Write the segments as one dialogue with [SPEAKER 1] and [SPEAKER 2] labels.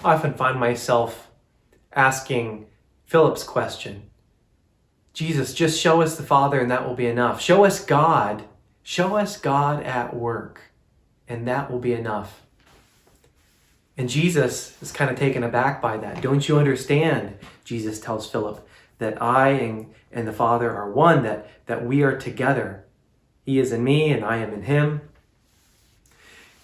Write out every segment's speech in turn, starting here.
[SPEAKER 1] I often find myself asking Philip's question. Jesus, just show us the Father and that will be enough. Show us God. Show us God at work and that will be enough. And Jesus is kind of taken aback by that. Don't you understand, Jesus tells Philip, that I and the Father are one, that we are together. He is in me and I am in him.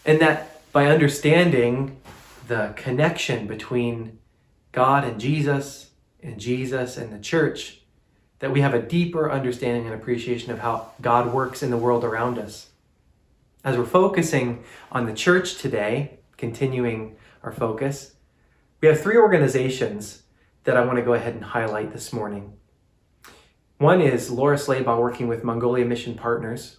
[SPEAKER 1] And that by understanding the connection between God and Jesus and the church, that we have a deeper understanding and appreciation of how God works in the world around us. As we're focusing on the church today, continuing our focus, we have 3 organizations that I want to go ahead and highlight this morning. One is Laura Slaybaugh working with Mongolia Mission Partners.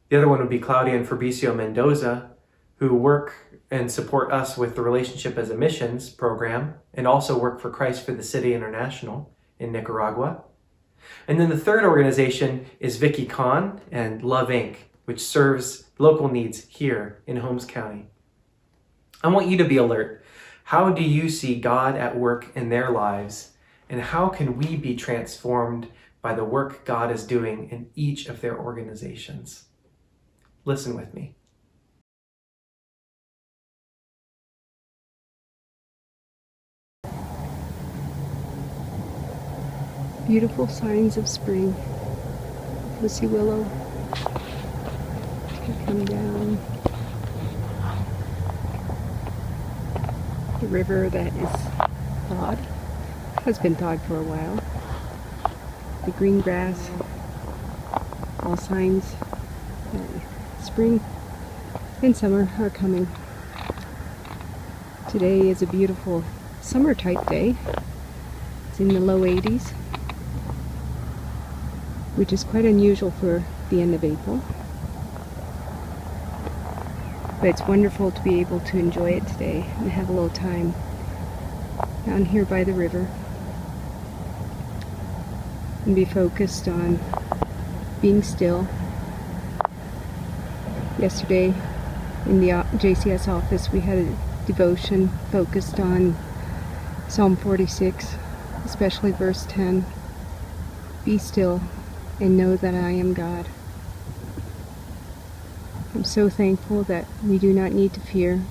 [SPEAKER 1] The other one would be Claudia and Fabricio Mendoza, who work and support us with the Relationship as a Missions program and also work for Christ for the City International in Nicaragua. And then the third organization is Vicky Kahn and Love Inc., which serves local needs here in Holmes County. I want you to be alert. How do you see God at work in their lives? And how can we be transformed by the work God is doing in each of their organizations? Listen with me.
[SPEAKER 2] Beautiful signs of spring. Pussy willow come down. The river that is thawed, has been thawed for a while. The green grass, all signs that spring and summer are coming. Today is a beautiful summer type day. It's in the low 80s. Which is quite unusual for the end of April. But it's wonderful to be able to enjoy it today and have a little time down here by the river and be focused on being still. Yesterday in the JCS office we had a devotion focused on Psalm 46, especially verse 10. Be still and know that I am God. I'm so thankful that we do not need to fear,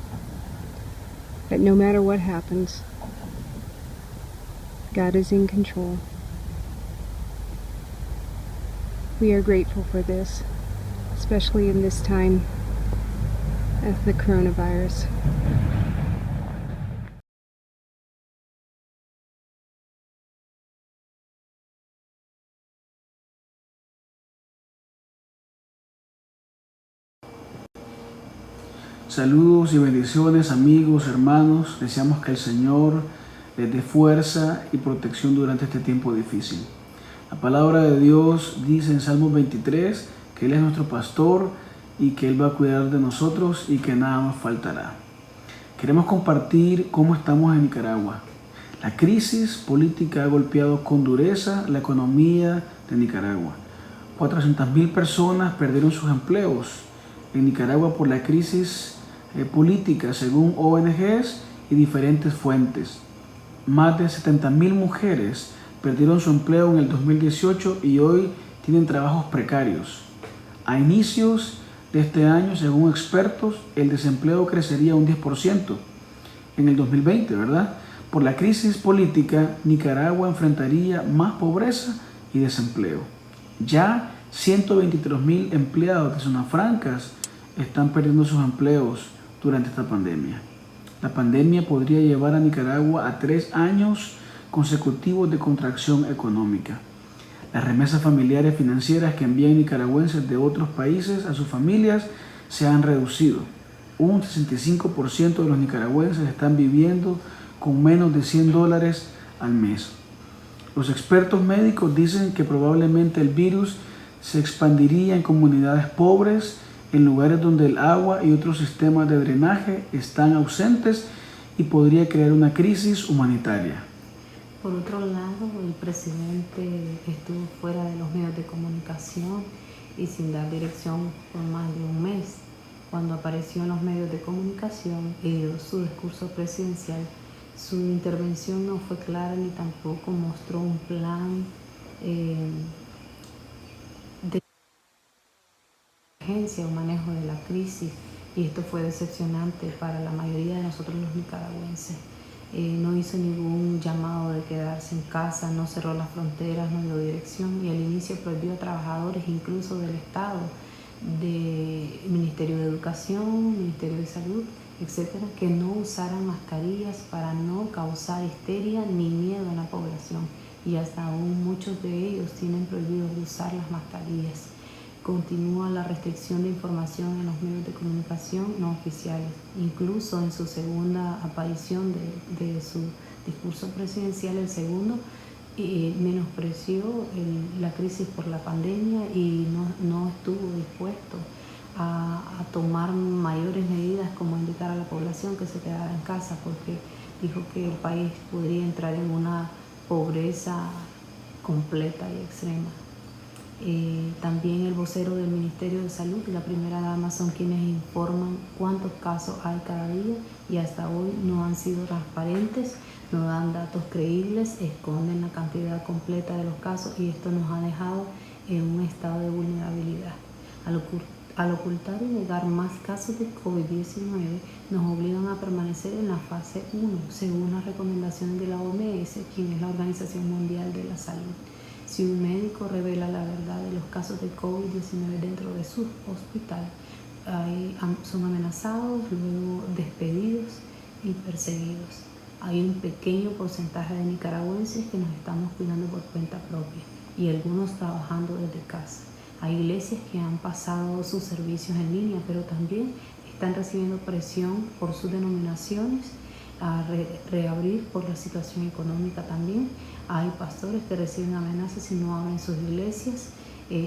[SPEAKER 2] that no matter what happens, God is in control. We are grateful for this, especially in this time of the coronavirus.
[SPEAKER 3] Saludos y bendiciones, amigos, hermanos. Deseamos que el Señor les dé fuerza y protección durante este tiempo difícil. La palabra de Dios dice en Salmo 23 que Él es nuestro pastor y que Él va a cuidar de nosotros y que nada nos faltará. Queremos compartir cómo estamos en Nicaragua. La crisis política ha golpeado con dureza la economía de Nicaragua. 400,000 personas perdieron sus empleos en Nicaragua por la crisis política, según ONGs y diferentes fuentes. Más de 70,000 mujeres perdieron su empleo en el 2018 y hoy tienen trabajos precarios. A inicios de este año, según expertos, el desempleo crecería un 10% en el 2020, ¿verdad? Por la crisis política, Nicaragua enfrentaría más pobreza y desempleo. Ya 123,000 empleados de zonas francas están perdiendo sus empleos durante esta pandemia. La pandemia podría llevar a Nicaragua a 3 años consecutivos de contracción económica. Las remesas familiares financieras que envían nicaragüenses de otros países a sus familias se han reducido. Un 65% de los nicaragüenses están viviendo con menos de $100 al mes. Los expertos médicos dicen que probablemente el virus se expandiría en comunidades pobres, en lugares donde el agua y otros sistemas de drenaje están ausentes y podría crear una crisis humanitaria.
[SPEAKER 4] Por otro lado, el presidente estuvo fuera de los medios de comunicación y sin dar dirección por más de un mes, cuando apareció en los medios de comunicación y dio su discurso presidencial, su intervención no fue clara ni tampoco mostró un plan de emergencia o manejo de la crisis, y esto fue decepcionante para la mayoría de nosotros los nicaragüenses. No hizo ningún llamado de quedarse en casa, no cerró las fronteras, no dio dirección, y al inicio prohibió a trabajadores incluso del Estado, del Ministerio de Educación, Ministerio de Salud, etcétera, que no usaran mascarillas para no causar histeria ni miedo en la población, y hasta aún muchos de ellos tienen prohibido usar las mascarillas. Continúa la restricción de información en los medios de comunicación no oficiales. Incluso en su segunda aparición de su discurso presidencial, el segundo, menospreció la crisis por la pandemia y no estuvo dispuesto a tomar mayores medidas como indicar a la población que se quedara en casa, porque dijo que el país podría entrar en una pobreza completa y extrema. También el vocero del Ministerio de Salud y la primera dama son quienes informan cuántos casos hay cada día, y hasta hoy no han sido transparentes, no dan datos creíbles, esconden la cantidad completa de los casos, y esto nos ha dejado en un estado de vulnerabilidad. Al ocultar y negar más casos de COVID-19, nos obligan a permanecer en la fase 1, según las recomendaciones de la OMS, quien es la Organización Mundial de la Salud. Si un médico revela la verdad de los casos de COVID-19 dentro de su hospital, son amenazados, luego despedidos y perseguidos. Hay un pequeño porcentaje de nicaragüenses que nos estamos cuidando por cuenta propia, y algunos trabajando desde casa. Hay iglesias que han pasado sus servicios en línea, pero también están recibiendo presión por sus denominaciones a reabrir por la situación económica también. Hay pastores que reciben amenazas si no abren sus iglesias.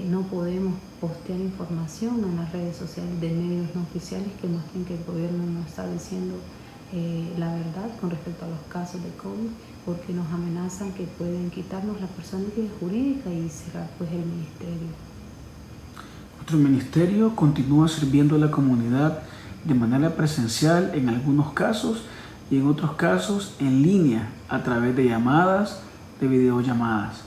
[SPEAKER 4] No podemos postear información en las redes sociales de medios no oficiales que muestren que el gobierno no está diciendo la verdad con respecto a los casos de COVID, porque nos amenazan que pueden quitarnos la personalidad jurídica y cerrar pues el ministerio.
[SPEAKER 3] Nuestro ministerio continúa sirviendo a la comunidad de manera presencial en algunos casos, y en otros casos en línea a través de llamadas, de videollamadas.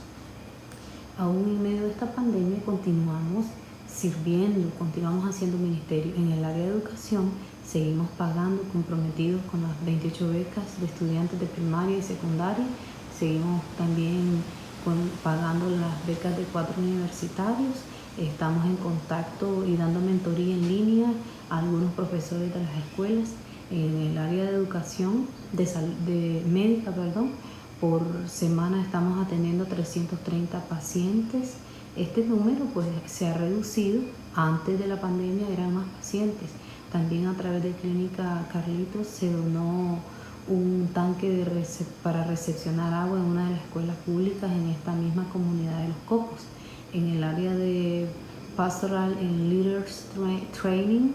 [SPEAKER 4] Aún en medio de esta pandemia continuamos sirviendo, continuamos haciendo ministerio. En el área de educación seguimos pagando, comprometidos con las 28 becas de estudiantes de primaria y secundaria. Seguimos también pagando las becas de 4 universitarios. Estamos en contacto y dando mentoría en línea a algunos profesores de las escuelas. En el área de educación, médica, por semana estamos atendiendo 330 pacientes. Este número pues se ha reducido. Antes de la pandemia eran más pacientes. También a través de Clínica Carlitos se donó un tanque para recepcionar agua en una de las escuelas públicas en esta misma comunidad de Los Cocos. En el área de Pastoral and Leaders Training,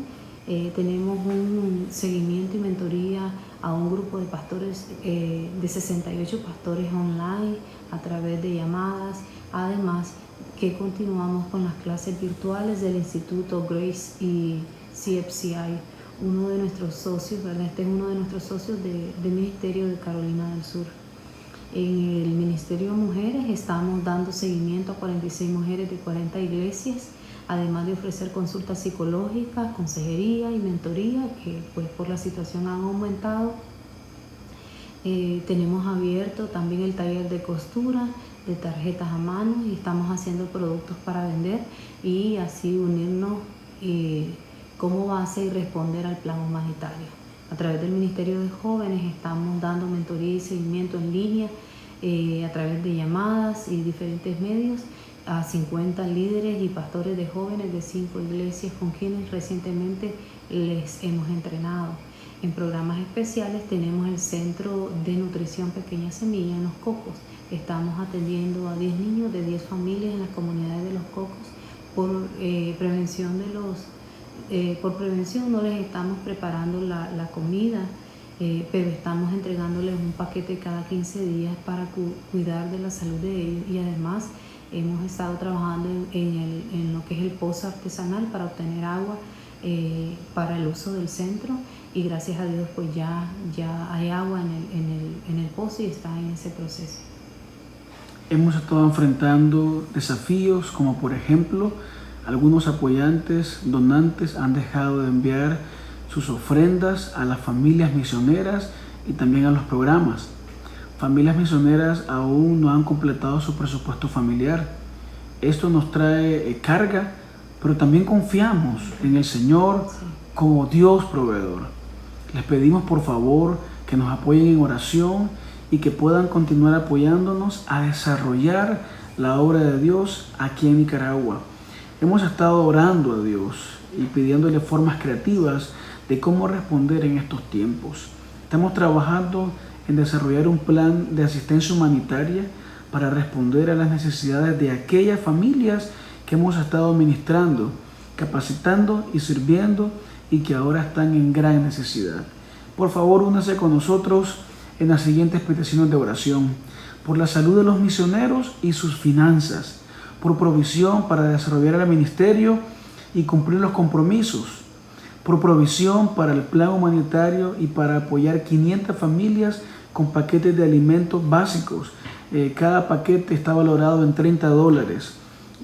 [SPEAKER 4] tenemos un seguimiento y mentoría a un grupo de pastores, de 68 pastores online a través de llamadas. Además que continuamos con las clases virtuales del Instituto Grace y CFCI. Uno de nuestros socios, ¿verdad? Este es uno de nuestros socios de Ministerio de Carolina del Sur. En el Ministerio de Mujeres estamos dando seguimiento a 46 mujeres de 40 iglesias, además de ofrecer consultas psicológicas, consejería y mentoría, que pues por la situación han aumentado. Tenemos abierto también el taller de costura, de tarjetas a mano, y estamos haciendo productos para vender y así unirnos como base y responder al plan humanitario. A través del Ministerio de Jóvenes estamos dando mentoría y seguimiento en línea a través de llamadas y diferentes medios a 50 líderes y pastores de jóvenes de 5 iglesias con quienes recientemente les hemos entrenado. En programas especiales tenemos el Centro de Nutrición Pequeña Semilla en Los Cocos. Estamos atendiendo a 10 niños de 10 familias en las comunidades de Los Cocos. Por prevención no les estamos preparando la comida, pero estamos entregándoles un paquete cada 15 días para cuidar de la salud de ellos, y además hemos estado trabajando en lo que es el pozo artesanal para obtener agua para el uso del centro, y gracias a Dios pues ya hay agua en el pozo y está en ese proceso.
[SPEAKER 3] Hemos estado enfrentando desafíos como por ejemplo algunos apoyantes, donantes han dejado de enviar sus ofrendas a las familias misioneras y también a los programas. Familias misioneras aún no han completado su presupuesto familiar. Esto nos trae carga, pero también confiamos en el Señor como Dios proveedor. Les pedimos por favor que nos apoyen en oración y que puedan continuar apoyándonos a desarrollar la obra de Dios aquí en Nicaragua. Hemos estado orando a Dios y pidiéndole formas creativas de cómo responder en estos tiempos. Estamos trabajando en desarrollar un plan de asistencia humanitaria para responder a las necesidades de aquellas familias que hemos estado ministrando, capacitando y sirviendo y que ahora están en gran necesidad. Por favor, únase con nosotros en las siguientes peticiones de oración: por la salud de los misioneros y sus finanzas, por provisión para desarrollar el ministerio y cumplir los compromisos, por provisión para el plan humanitario y para apoyar 500 familias con paquetes de alimentos básicos. Cada paquete está valorado en $30,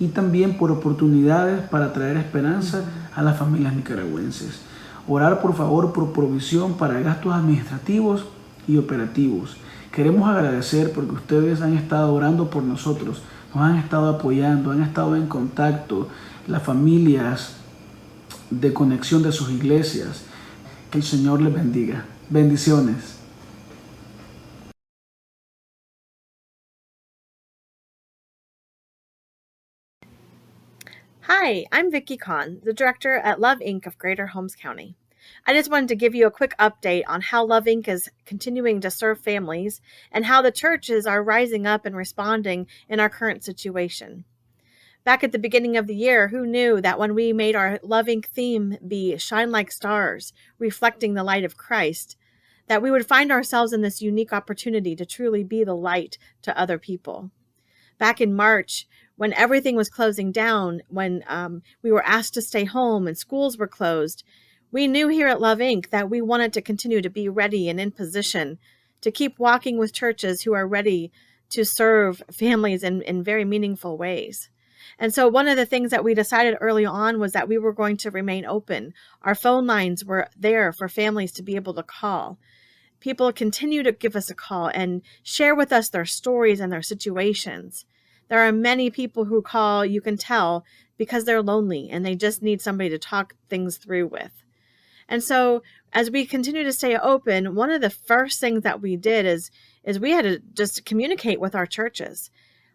[SPEAKER 3] y también por oportunidades para traer esperanza a las familias nicaragüenses. Orar por favor por provisión para gastos administrativos y operativos. Queremos agradecer porque ustedes han estado orando por nosotros, nos han estado apoyando, han estado en contacto, las familias de conexión de sus iglesias. Que el Señor les bendiga. Bendiciones.
[SPEAKER 5] Hi, I'm Vicki Kahn, the director at Love Inc. of Greater Holmes County. I just wanted to give you a quick update on how Love Inc. is continuing to serve families and how the churches are rising up and responding in our current situation. Back at the beginning of the year, who knew that when we made our Love Inc. theme be Shine Like Stars, reflecting the light of Christ, that we would find ourselves in this unique opportunity to truly be the light to other people. Back in March, when everything was closing down, when we were asked to stay home and schools were closed, we knew here at Love Inc. that we wanted to continue to be ready and in position to keep walking with churches who are ready to serve families in very meaningful ways. And so one of the things that we decided early on was that we were going to remain open. Our phone lines were there for families to be able to call. People continue to give us a call and share with us their stories and their situations. There are many people who call, you can tell, because they're lonely and they just need somebody to talk things through with. And so as we continue to stay open, one of the first things that we did is we had to just communicate with our churches.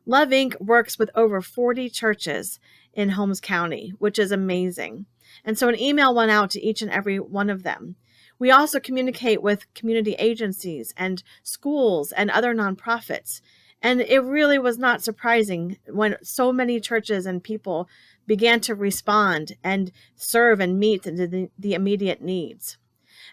[SPEAKER 5] Love Inc. works with over 40 churches in Holmes County, which is amazing. And so an email went out to each and every one of them. We also communicate with community agencies and schools and other nonprofits. And it really was not surprising when so many churches and people began to respond and serve and meet the immediate needs.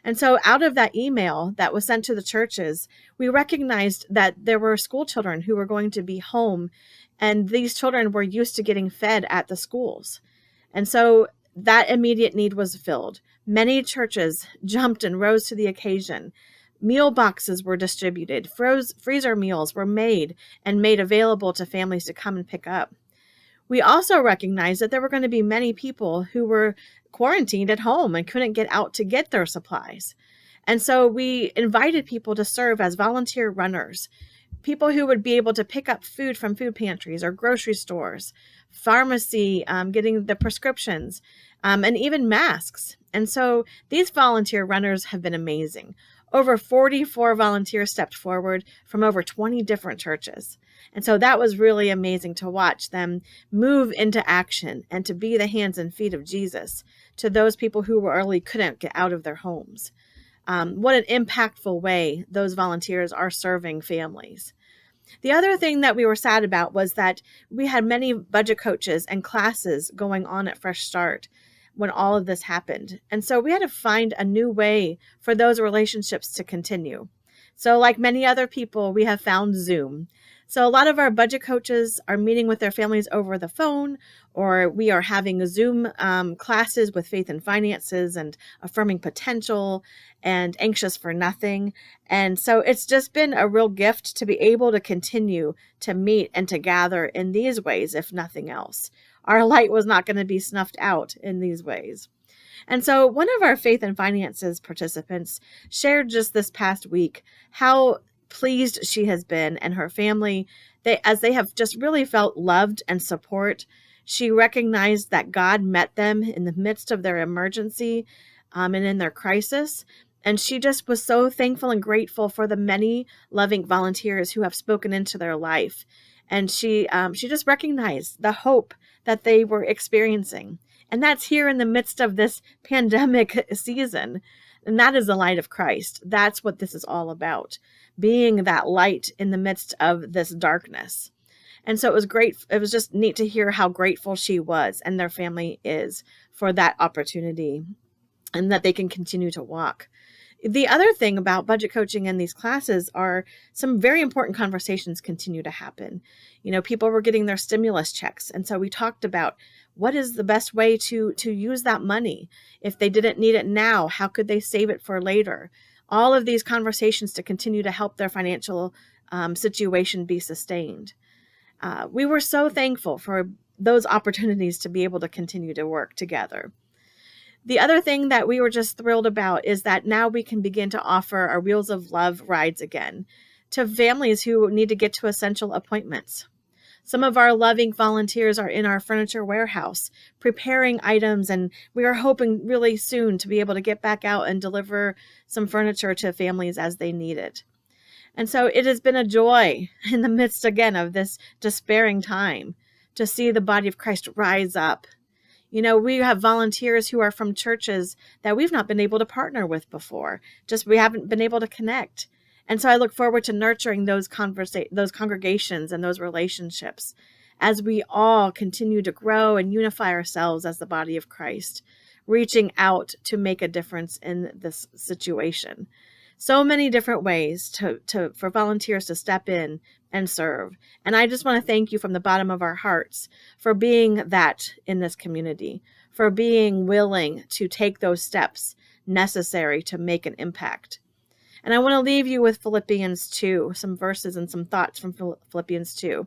[SPEAKER 5] And so out of that email that was sent to the churches, we recognized that there were school children who were going to be home, and these children were used to getting fed at the schools. And so that immediate need was filled. Many churches jumped and rose to the occasion. Meal boxes were distributed. Freezer meals were made and made available to families to come and pick up. We also recognized that there were going to be many people who were quarantined at home and couldn't get out to get their supplies. And so we invited people to serve as volunteer runners, people who would be able to pick up food from food pantries or grocery stores, pharmacy, getting the prescriptions, and even masks. And so these volunteer runners have been amazing. Over 44 volunteers stepped forward from over 20 different churches. And so that was really amazing to watch them move into action and to be the hands and feet of Jesus to those people who really couldn't get out of their homes. What an impactful way those volunteers are serving families. The other thing that we were sad about was that we had many budget coaches and classes going on at Fresh Start when all of this happened. And so we had to find a new way for those relationships to continue. So like many other people, we have found Zoom. So a lot of our budget coaches are meeting with their families over the phone, or we are having Zoom classes with faith and finances and affirming potential and anxious for nothing. And so it's just been a real gift to be able to continue to meet and to gather in these ways, if nothing else. Our light was not going to be snuffed out in these ways. And so one of our faith and finances participants shared just this past week how pleased she has been and her family, as they have just really felt loved and support. She recognized that God met them in the midst of their emergency and in their crisis. And she just was so thankful and grateful for the many loving volunteers who have spoken into their life. And she just recognized the hope that they were experiencing. And that's here in the midst of this pandemic season. And that is the light of Christ. That's what this is all about, being that light in the midst of this darkness. And so it was great. It was just neat to hear how grateful she was and their family is for that opportunity and that they can continue to walk. The other thing about budget coaching in these classes are some very important conversations continue to happen. You know, people were getting their stimulus checks. And so we talked about what is the best way to use that money. If they didn't need it now, how could they save it for later? All of these conversations to continue to help their financial situation be sustained. We were so thankful for those opportunities to be able to continue to work together. The other thing that we were just thrilled about is that now we can begin to offer our Wheels of Love rides again to families who need to get to essential appointments. Some of our loving volunteers are in our furniture warehouse preparing items, and we are hoping really soon to be able to get back out and deliver some furniture to families as they need it. And so it has been a joy in the midst again of this despairing time to see the body of Christ rise up. You know, we have volunteers who are from churches that we've not been able to partner with before. Just we haven't been able to connect. And so I look forward to nurturing those congregations and those relationships as we all continue to grow and unify ourselves as the body of Christ, reaching out to make a difference in this situation. So many different ways for volunteers to step in and serve. And I just want to thank you from the bottom of our hearts for being that in this community, for being willing to take those steps necessary to make an impact. And I want to leave you with Philippians 2, some verses and some thoughts from Philippians 2.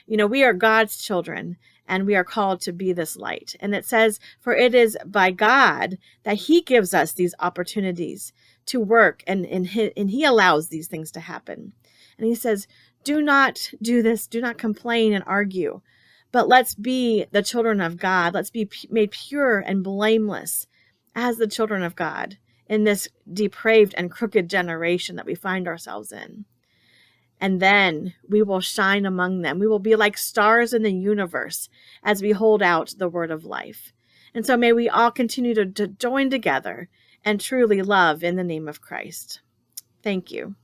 [SPEAKER 5] You know, we are God's children and we are called to be this light. And it says, for it is by God that he gives us these opportunities to work and he allows these things to happen. And he says, do not do this. Do not complain and argue, but let's be the children of God. Let's be made pure and blameless as the children of God in this depraved and crooked generation that we find ourselves in. And then we will shine among them. We will be like stars in the universe as we hold out the word of life. And so may we all continue to join together and truly love in the name of Christ. Thank you.